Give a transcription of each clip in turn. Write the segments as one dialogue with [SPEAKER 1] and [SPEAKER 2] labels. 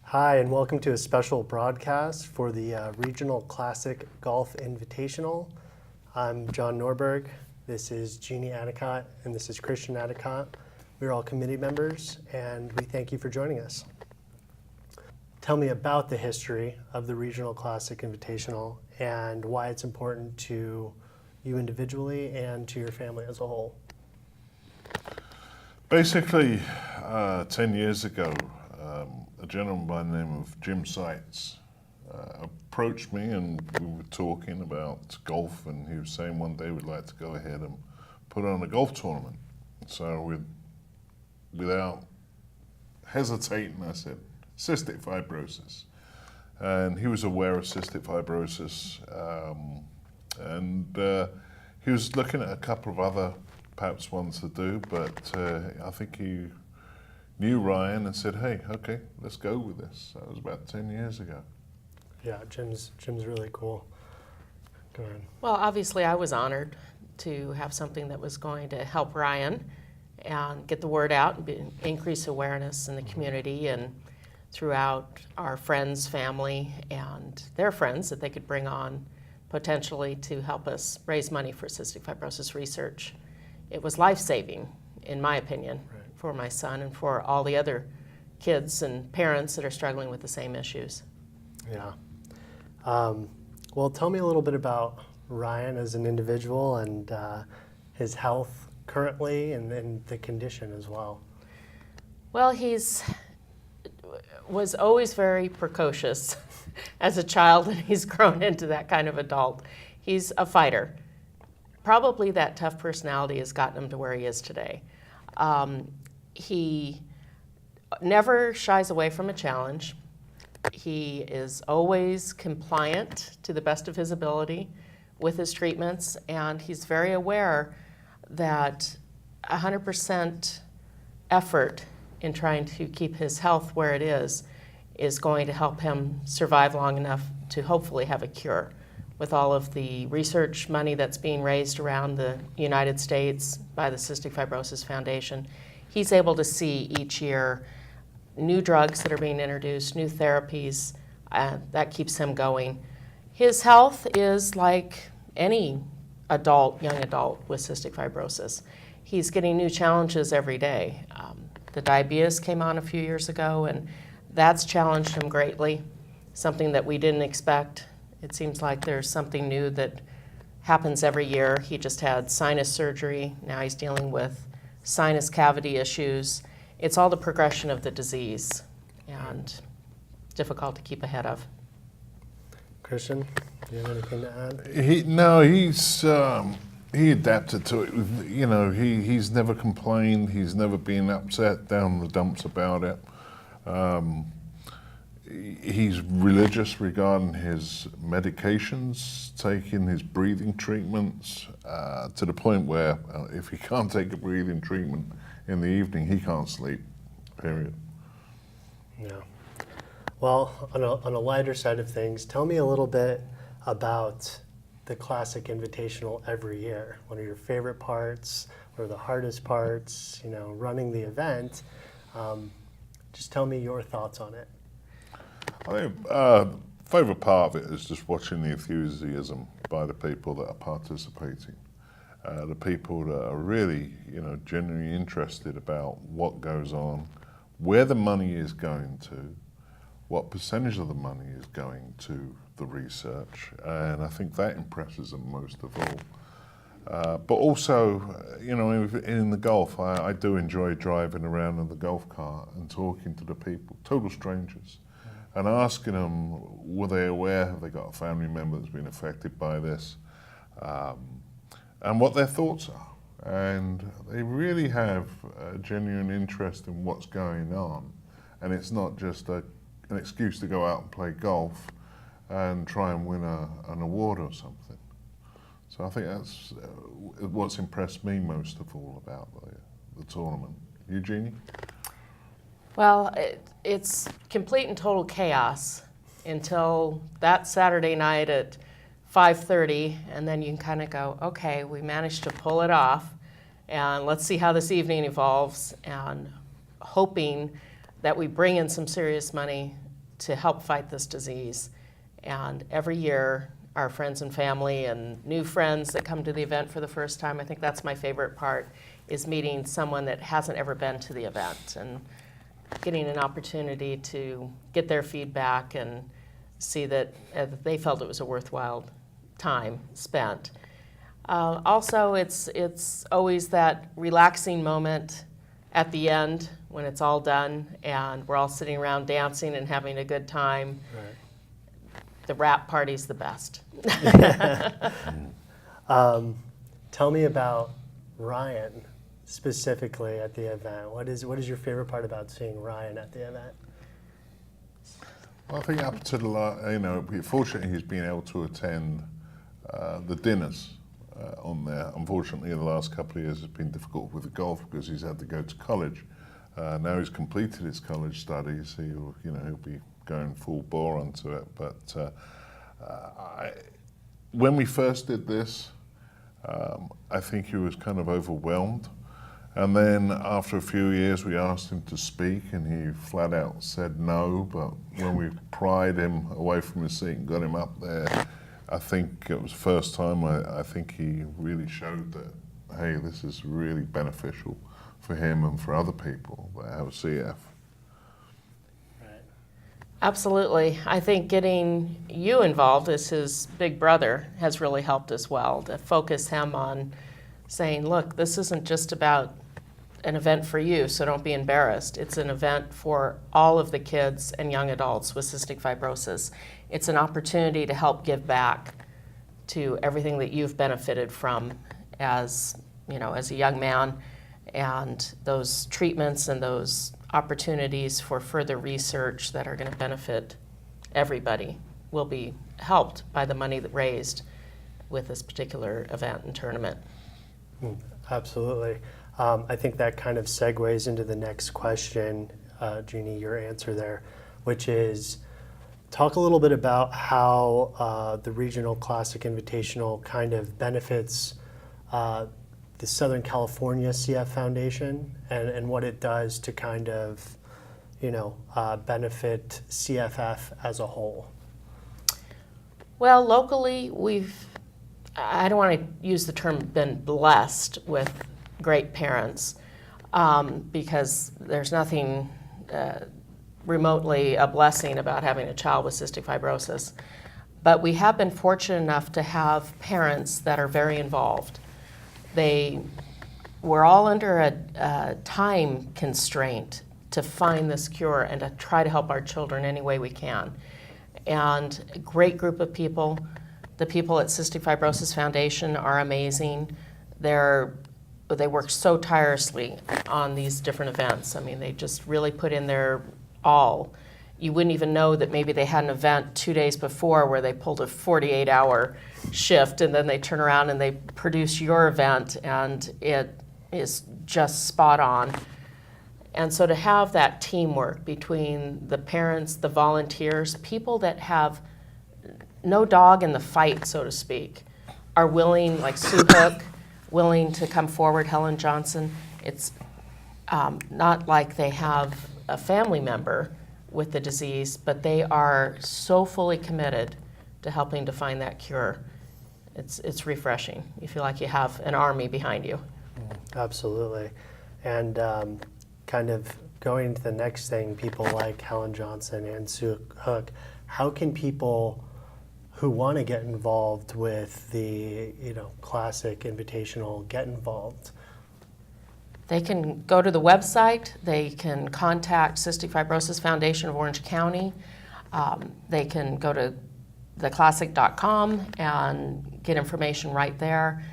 [SPEAKER 1] Hi, and welcome to a special broadcast for the Regional Classic Golf Invitational. I'm John Norberg. This is Jeannie Adicott, and this is Christian Adicott. We're all committee members, and we thank you for joining us. Tell me about the history of the Regional Classic Invitational and why it's important to you individually and to your family as a whole.
[SPEAKER 2] Basically, 10 years ago, a gentleman by the name of Jim Seitz approached me, and we were talking about golf, and he was saying one day we'd like to go ahead and put on a golf tournament. So without hesitating, I said, cystic fibrosis. And he was aware of cystic fibrosis, and he was looking at a couple of other perhaps ones to do, but I think he knew Ryan and said, hey, okay, let's go with this. That was about 10 years ago.
[SPEAKER 1] Yeah, Jim's really cool. Go ahead.
[SPEAKER 3] Well, obviously I was honored to have something that was going to help Ryan and get the word out and increase awareness in the community and throughout our friends, family, and their friends that they could bring on potentially to help us raise money for cystic fibrosis research. It was life-saving, in my opinion, right, for my son and for all the other kids and parents that are struggling with the same issues.
[SPEAKER 1] Yeah. Well, tell me a little bit about Ryan as an individual and his health currently and the condition as well.
[SPEAKER 3] Well, was always very precocious as a child, and he's grown into that kind of adult. He's a fighter. Probably that tough personality has gotten him to where he is today. He never shies away from a challenge. He is always compliant to the best of his ability with his treatments, and he's very aware that 100% effort in trying to keep his health where it is going to help him survive long enough to hopefully have a cure. With all of the research money that's being raised around the United States by the Cystic Fibrosis Foundation, he's able to see each year new drugs that are being introduced, new therapies, that keeps him going. His health is like any young adult with cystic fibrosis. He's getting new challenges every day. The diabetes came on a few years ago, and that's challenged him greatly, something that we didn't expect. It seems like there's something new that happens every year. He just had sinus surgery. Now he's dealing with sinus cavity issues. It's all the progression of the disease and difficult to keep ahead of.
[SPEAKER 1] Christian, do you have anything to add?
[SPEAKER 2] He adapted to it. You know, he's never complained. He's never been upset down the dumps about it. He's religious regarding his medications, taking his breathing treatments, to the point where if he can't take a breathing treatment in the evening, he can't sleep, period.
[SPEAKER 1] Yeah. Well, on a lighter side of things, tell me a little bit about the Classic Invitational every year. What are your favorite parts? What are the hardest parts? You know, running the event. Just tell me your thoughts on it.
[SPEAKER 2] I think favorite part of it is just watching the enthusiasm by the people that are participating. The people that are really, genuinely interested about what goes on, where the money is going to, what percentage of the money is going to the research, and I think that impresses them most of all. But also, in the golf, I do enjoy driving around in the golf cart and talking to the people, total strangers, and asking them, were they aware, have they got a family member that's been affected by this, and what their thoughts are. And they really have a genuine interest in what's going on, and it's not just an excuse to go out and play golf and try and win an award or something. So I think that's what's impressed me most of all about the tournament. Eugenie?
[SPEAKER 3] Well, it's complete and total chaos until that Saturday night at 5:30, and then you can kind of go, okay, we managed to pull it off, and let's see how this evening evolves, and hoping that we bring in some serious money to help fight this disease. And every year, our friends and family and new friends that come to the event for the first time, I think that's my favorite part, is meeting someone that hasn't ever been to the event and getting an opportunity to get their feedback and see that they felt it was a worthwhile time spent. Also, it's always that relaxing moment at the end when it's all done and we're all sitting around dancing and having a good time.
[SPEAKER 1] Right.
[SPEAKER 3] The wrap party's the best.
[SPEAKER 1] Tell me about Ryan specifically at the event. What is your favorite part about seeing Ryan at the event?
[SPEAKER 2] Well, I think up to we're fortunate he's been able to attend the dinners on there. Unfortunately, in the last couple of years, it's been difficult with the golf because he's had to go to college. Now he's completed his college studies, he'll be going full bore onto it. But when we first did this, I think he was kind of overwhelmed. And then after a few years, we asked him to speak, and he flat out said no. But when we pried him away from his seat and got him up there, I think it was the first time I think he really showed that, hey, this is really beneficial for him and for other people that have a CF.
[SPEAKER 1] Right.
[SPEAKER 3] Absolutely. I think getting you involved as his big brother has really helped as well, to focus him on saying, look, this isn't just about an event for you, so don't be embarrassed. It's an event for all of the kids and young adults with cystic fibrosis. It's an opportunity to help give back to everything that you've benefited from as a young man, and those treatments and those opportunities for further research that are going to benefit everybody will be helped by the money that raised with this particular event and tournament.
[SPEAKER 1] Absolutely. I think that kind of segues into the next question, Jeannie, your answer there, which is talk a little bit about how the Regional Classic Invitational kind of benefits the Southern California CF Foundation and what it does to kind of, benefit CFF as a whole.
[SPEAKER 3] Well, locally, I don't want to use the term been blessed with great parents, because there's nothing remotely a blessing about having a child with cystic fibrosis. But we have been fortunate enough to have parents that are very involved. We're all under a time constraint to find this cure and to try to help our children any way we can. And a great group of people. The people at Cystic Fibrosis Foundation are amazing. They work so tirelessly on these different events. I mean, they just really put in their all. You wouldn't even know that maybe they had an event 2 days before where they pulled a 48-hour shift, and then they turn around and they produce your event, and it is just spot on. And so to have that teamwork between the parents, the volunteers, people that have no dog in the fight, so to speak, are willing, like Sue Hook, willing to come forward, Helen Johnson. It's not like they have a family member with the disease, but they are so fully committed to helping to find that cure. It's refreshing. You feel like you have an army behind you.
[SPEAKER 1] Absolutely. And kind of going to the next thing, people like Helen Johnson and Sue Hook, how can people who want to get involved with the Classic Invitational get involved?
[SPEAKER 3] They can go to the website. They can contact Cystic Fibrosis Foundation of Orange County. They can go to theclassic.com and get information right there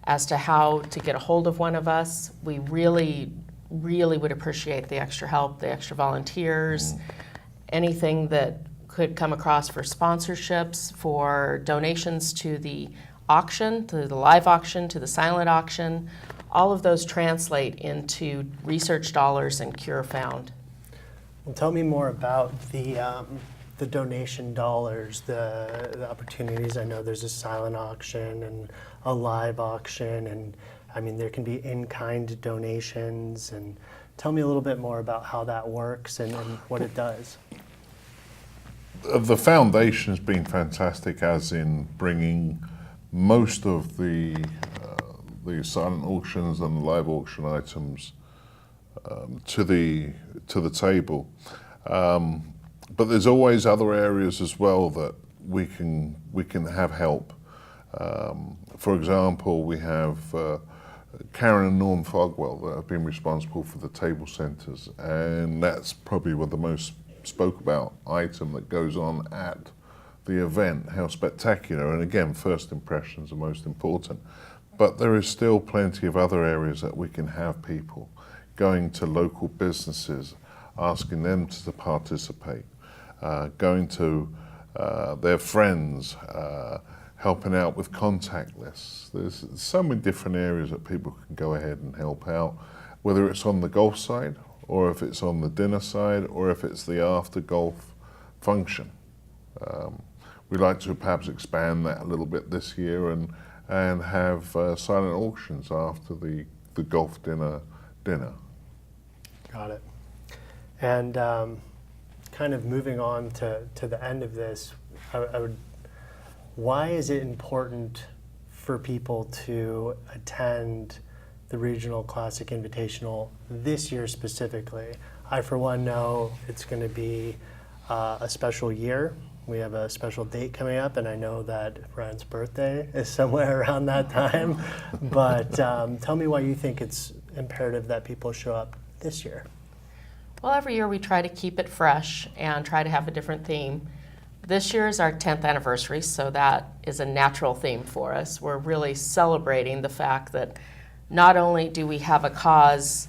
[SPEAKER 3] as to how to get a hold of one of us. We really, really would appreciate the extra help, the extra volunteers, anything that could come across for sponsorships, for donations to the auction, to the live auction, to the silent auction. All of those translate into research dollars and cure found.
[SPEAKER 1] Well, tell me more about the donation dollars, the opportunities. I know there's a silent auction and a live auction, and I mean there can be in-kind donations. And tell me a little bit more about how that works and what it does.
[SPEAKER 2] the foundation has been fantastic, as in bringing most of the silent auctions and the live auction items to the table. But there's always other areas as well that we can have help. For example, we have Karen and Norm Fogwell that have been responsible for the table centres, and that's probably one of the most spoke about item that goes on at the event, how spectacular. And again, first impressions are most important. But there is still plenty of other areas that we can have people going to local businesses, asking them to participate, going to their friends, helping out with contact lists. There's so many different areas that people can go ahead and help out, whether it's on the golf side, or if it's on the dinner side, or if it's the after golf function. We'd like to perhaps expand that a little bit this year and have silent auctions after the golf dinner.
[SPEAKER 1] Got it. And kind of moving on to the end of this, why is it important for people to attend the Regional Classic Invitational this year specifically? I, for one, know it's going to be a special year. We have a special date coming up, and I know that Ryan's birthday is somewhere around that time. But tell me why you think it's imperative that people show up this year.
[SPEAKER 3] Well, every year we try to keep it fresh and try to have a different theme. This year is our 10th anniversary, so that is a natural theme for us. We're really celebrating the fact that not only do we have a cause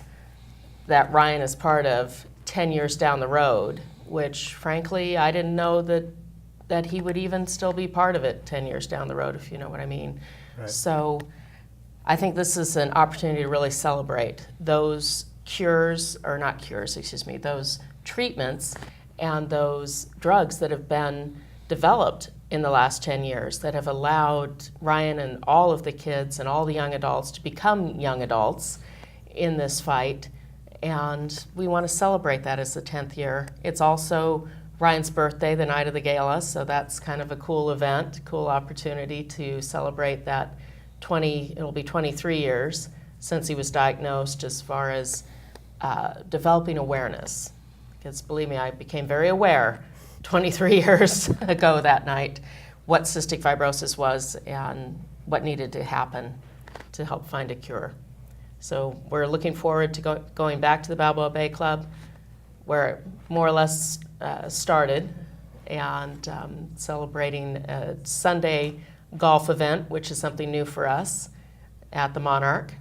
[SPEAKER 3] that Ryan is part of 10 years down the road, which frankly I didn't know that he would even still be part of it 10 years down the road, if you know what I mean.
[SPEAKER 1] Right.
[SPEAKER 3] So I think this is an opportunity to really celebrate those those treatments and those drugs that have been developed in the last 10 years that have allowed Ryan and all of the kids and all the young adults to become young adults in this fight. And we want to celebrate that as the 10th year. It's also Ryan's birthday, the night of the gala, so that's kind of a cool event, cool opportunity to celebrate that it'll be 23 years since he was diagnosed, as far as developing awareness. Because believe me, I became very aware 23 years ago that night what cystic fibrosis was and what needed to happen to help find a cure. So we're looking forward to going back to the Balboa Bay Club, where it more or less started, and celebrating a Sunday golf event, which is something new for us at the Monarch,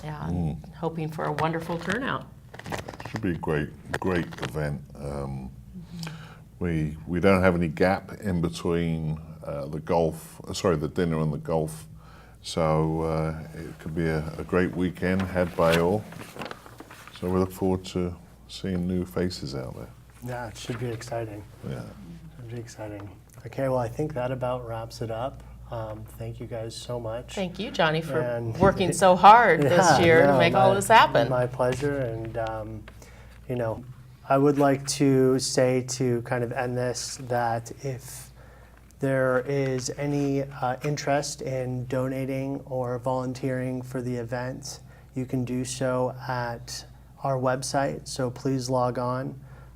[SPEAKER 3] and hoping for a wonderful turnout.
[SPEAKER 2] Should be a great event. We don't have any gap in between the dinner and the golf, so it could be a great weekend had by all. So we look forward to seeing new faces out there.
[SPEAKER 1] Yeah, it should be exciting.
[SPEAKER 2] Yeah.
[SPEAKER 1] It should be exciting. Okay, well, I think that about wraps it up. Thank you guys so much.
[SPEAKER 3] Thank you, Johnny, for
[SPEAKER 1] And-
[SPEAKER 3] working so hard this year to make all this happen.
[SPEAKER 1] My pleasure. And, I would like to say, to kind of end this, that if there is any interest in donating or volunteering for the event, you can do so at our website. So please log on.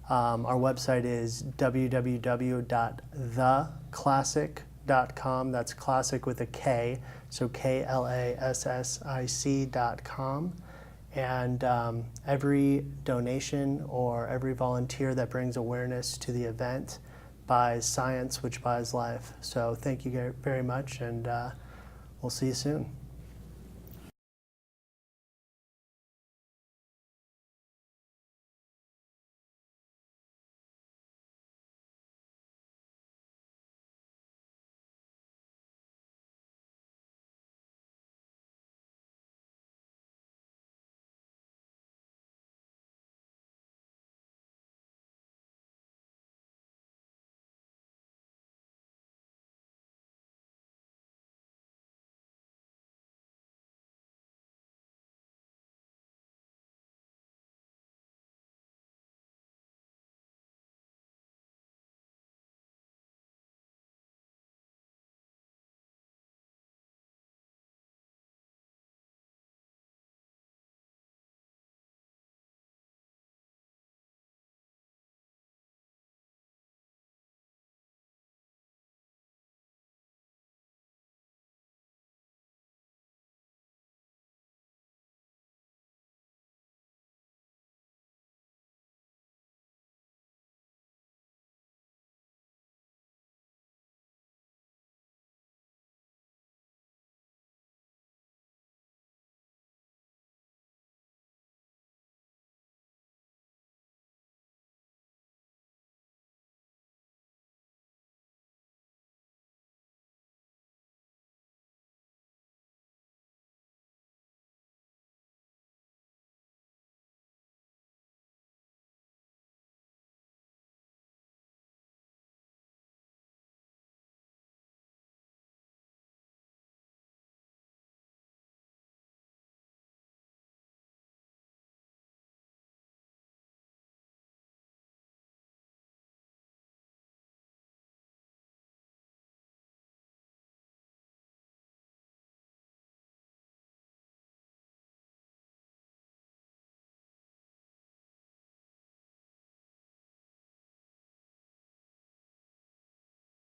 [SPEAKER 1] Our website is www.theklassic.com. That's classic with a K, so KLASSIC.com. And every donation or every volunteer that brings awareness to the event buys science, which buys life. So thank you very much, and we'll see you soon.